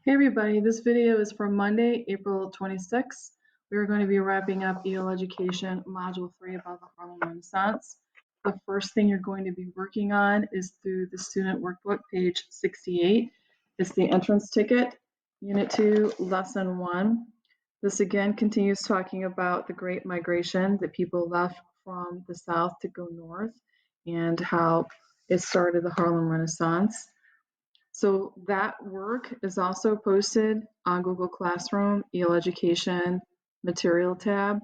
Hey everybody, this video is for Monday, April 26th. We are going to be wrapping up EL Education Module 3 about the Harlem Renaissance. The first thing you're going to be working on is through the student workbook, page 68. It's the entrance ticket, Unit 2, Lesson 1. This again continues talking about the Great Migration that people left from the South to go north and how it started the Harlem Renaissance. So that work is also posted on Google Classroom, EL Education Material tab.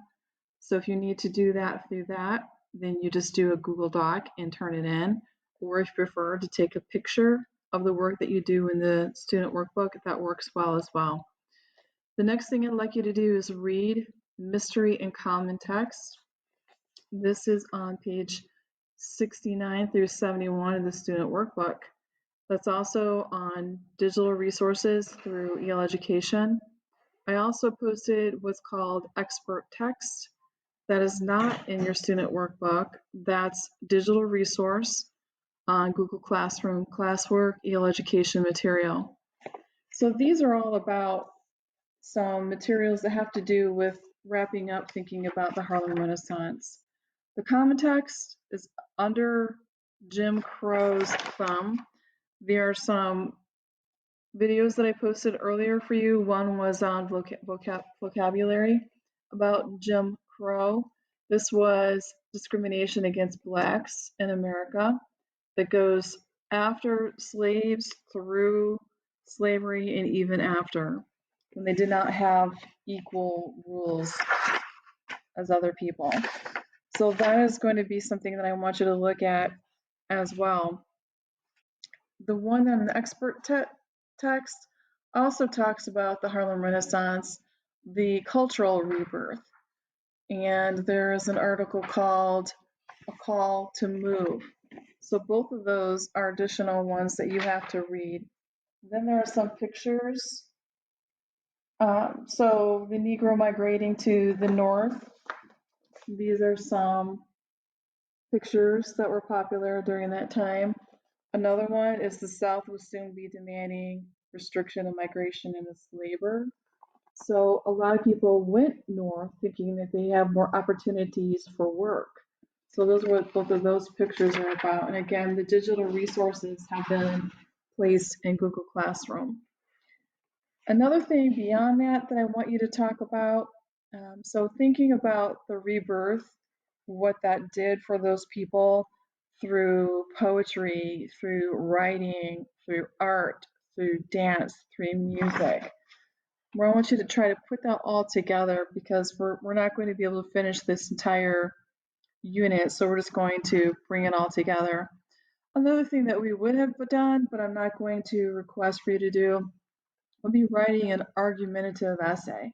So if you need to do that through that, then you just do a Google Doc and turn it in. Or if you prefer to take a picture of the work that you do in the student workbook, that works well as well. The next thing I'd like you to do is read Mystery and Common Text. This is on page 69 through 71 of the student workbook. That's also on digital resources through EL Education. I also posted what's called expert text. That is not in your student workbook. That's digital resource on Google Classroom, classwork, EL Education material. So these are all about some materials that have to do with wrapping up thinking about the Harlem Renaissance. The common text is under Jim Crow's thumb. There are some videos that I posted earlier for you. One was on vocabulary about Jim Crow. This was discrimination against blacks in America that goes after slaves, through slavery, and even after, when they did not have equal rules as other people. So that is going to be something that I want you to look at as well. The one on the expert text also talks about the Harlem Renaissance, the cultural rebirth. And there is an article called A Call to Move. So both of those are additional ones that you have to read. Then there are some pictures. So the Negro migrating to the north. These are some pictures that were popular during that time. Another one is the South will soon be demanding restriction of migration and its labor. So a lot of people went north thinking that they have more opportunities for work. So those are what both of those pictures are about. And again, the digital resources have been placed in Google Classroom. Another thing beyond that I want you to talk about, so thinking about the rebirth, what that did for those people through poetry, through writing, through art, through dance, through music. I want you to try to put that all together because we're not going to be able to finish this entire unit, so we're just going to bring it all together. Another thing that we would have done, but I'm not going to request for you to do, would be writing an argumentative essay.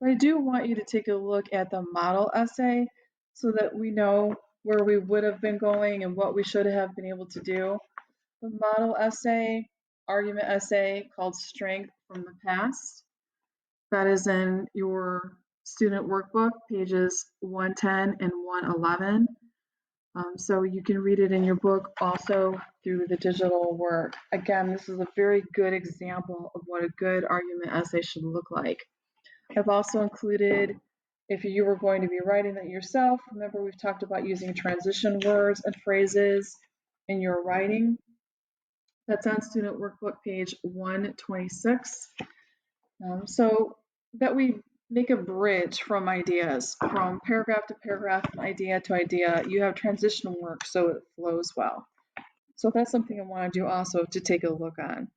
But I do want you to take a look at the model essay so that we know where we would have been going and what we should have been able to do. The model essay, argument essay called Strength from the Past. That is in your student workbook, pages 110 and 111. So you can read it in your book also through the digital work. Again, this is a very good example of what a good argument essay should look like. I've also included, if you were going to be writing that yourself, remember we've talked about using transition words and phrases in your writing. That's on student workbook page 126. So that we make a bridge from ideas, from paragraph to paragraph, idea to idea. You have transition work so it flows well. So that's something I want to do also to take a look on.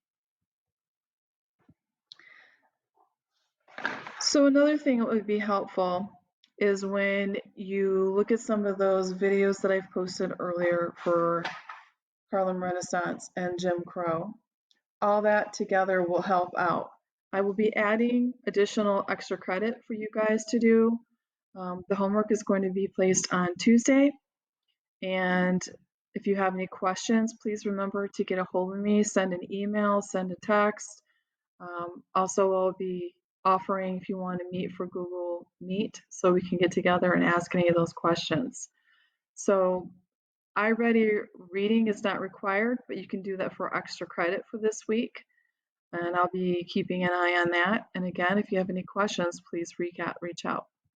So another thing that would be helpful is when you look at some of those videos that I've posted earlier for Harlem Renaissance and Jim Crow. All that together will help out. I will be adding additional extra credit for you guys to do. The homework is going to be placed on Tuesday. And if you have any questions, please remember to get a hold of me, send an email, send a text. Also, I'll be offering if you want to meet for Google Meet so we can get together and ask any of those questions. So iReady reading is not required, but you can do that for extra credit for this week. and I'll be keeping an eye on that. And again, if you have any questions, please reach out.